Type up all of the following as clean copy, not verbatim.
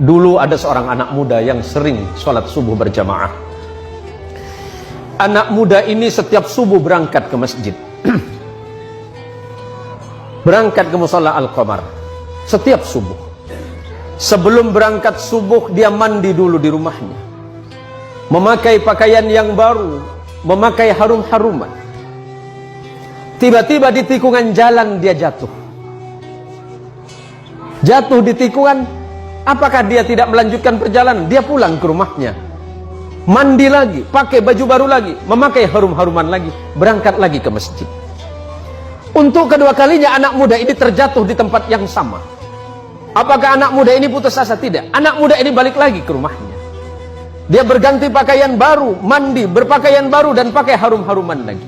Dulu ada seorang anak muda yang sering sholat subuh berjamaah. Anak muda ini setiap subuh berangkat ke masjid. Berangkat ke musalla Al-Qamar setiap subuh. Sebelum berangkat subuh dia mandi dulu di rumahnya, memakai pakaian yang baru, memakai harum-haruman. Tiba-tiba di tikungan jalan dia jatuh. Jatuh di tikungan. Apakah dia tidak melanjutkan perjalanan? Dia pulang ke rumahnya, mandi lagi, pakai baju baru lagi, memakai harum-haruman lagi, berangkat lagi ke masjid. Untuk kedua kalinya anak muda ini terjatuh di tempat yang sama. Apakah anak muda ini putus asa? Tidak. Anak muda ini balik lagi ke rumahnya. Dia berganti pakaian baru, mandi, berpakaian baru, dan pakai harum-haruman lagi.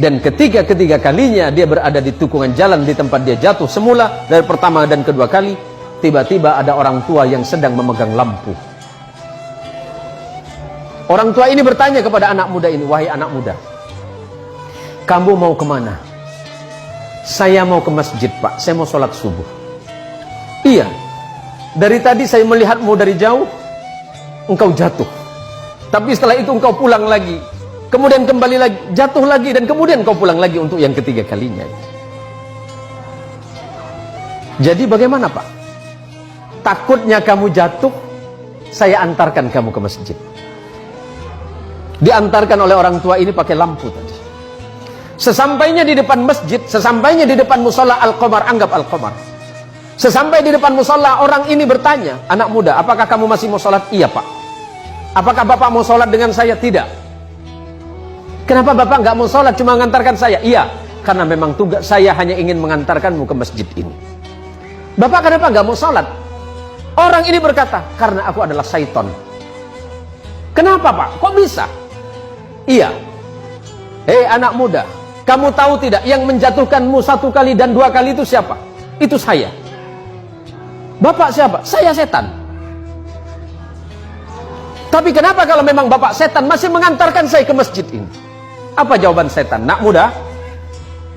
Dan ketiga kalinya dia berada di tikungan jalan di tempat dia jatuh semula, dari pertama dan kedua kali, tiba-tiba ada orang tua yang sedang memegang lampu. Orang tua ini bertanya kepada anak muda ini, "Wahai anak muda, kamu mau kemana?" "Saya mau ke masjid, Pak. Saya mau sholat subuh." "Iya, dari tadi saya melihatmu dari jauh, engkau jatuh. Tapi setelah itu engkau pulang lagi, kemudian kembali lagi, jatuh lagi, dan kemudian engkau pulang lagi untuk yang ketiga kalinya. Jadi bagaimana, Pak? Takutnya kamu jatuh, saya antarkan kamu ke masjid." Diantarkan oleh orang tua ini pakai lampu tadi. Sesampainya di depan masjid, sesampainya di depan musalla Al-Qamar, anggap Al-Qamar. Sesampai di depan musalla, orang ini bertanya, "Anak muda, apakah kamu masih mau sholat?" "Iya, Pak." "Apakah Bapak mau sholat dengan saya?" "Tidak." "Kenapa Bapak nggak mau sholat, cuma mengantarkan saya?" "Iya, karena memang tugas saya hanya ingin mengantarkanmu ke masjid ini." "Bapak kenapa nggak mau sholat?" Orang ini berkata, "Karena aku adalah syaiton." "Kenapa, Pak? Kok bisa?" "Iya. Hei anak muda, kamu tahu tidak yang menjatuhkanmu 1 kali dan 2 kali itu siapa? Itu saya." "Bapak siapa?" "Saya setan." "Tapi kenapa kalau memang Bapak setan masih mengantarkan saya ke masjid ini?" Apa jawaban setan? "Nak muda,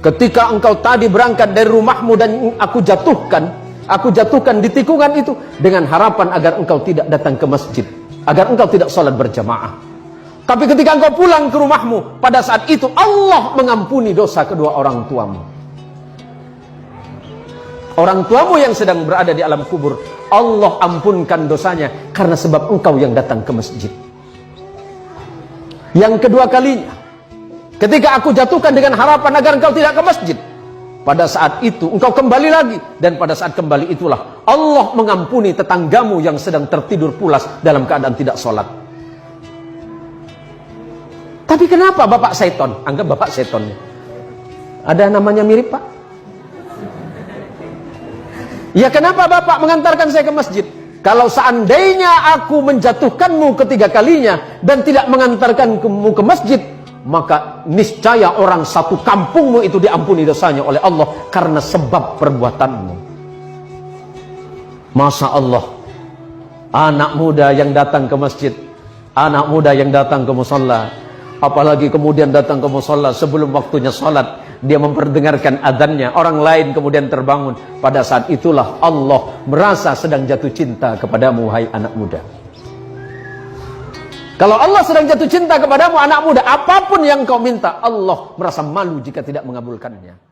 ketika engkau tadi berangkat dari rumahmu dan aku jatuhkan di tikungan itu dengan harapan agar engkau tidak datang ke masjid, agar engkau tidak sholat berjamaah. Tapi ketika engkau pulang ke rumahmu, pada saat itu Allah mengampuni dosa kedua orang tuamu. Orang tuamu yang sedang berada di alam kubur, Allah ampunkan dosanya karena sebab engkau yang datang ke masjid. Yang kedua kalinya, ketika aku jatuhkan dengan harapan agar engkau tidak ke masjid, pada saat itu engkau kembali lagi, dan pada saat kembali itulah Allah mengampuni tetanggamu yang sedang tertidur pulas dalam keadaan tidak sholat. Tapi kenapa Bapak seton?" Anggap Bapak seton. Ada namanya mirip, Pak? "Ya kenapa Bapak mengantarkan saya ke masjid?" "Kalau seandainya aku menjatuhkanmu ketiga kalinya dan tidak mengantarkanmu ke masjid, maka niscaya orang satu kampungmu itu diampuni dosanya oleh Allah karena sebab perbuatanmu." Masya Allah, anak muda yang datang ke masjid, anak muda yang datang ke musalla, apalagi kemudian datang ke musalla sebelum waktunya salat, dia memperdengarkan adzannya, orang lain kemudian terbangun. Pada saat itulah Allah merasa sedang jatuh cinta kepadamu, wahai anak muda. Kalau Allah sedang jatuh cinta kepadamu, anak muda, apapun yang kau minta, Allah merasa malu jika tidak mengabulkannya.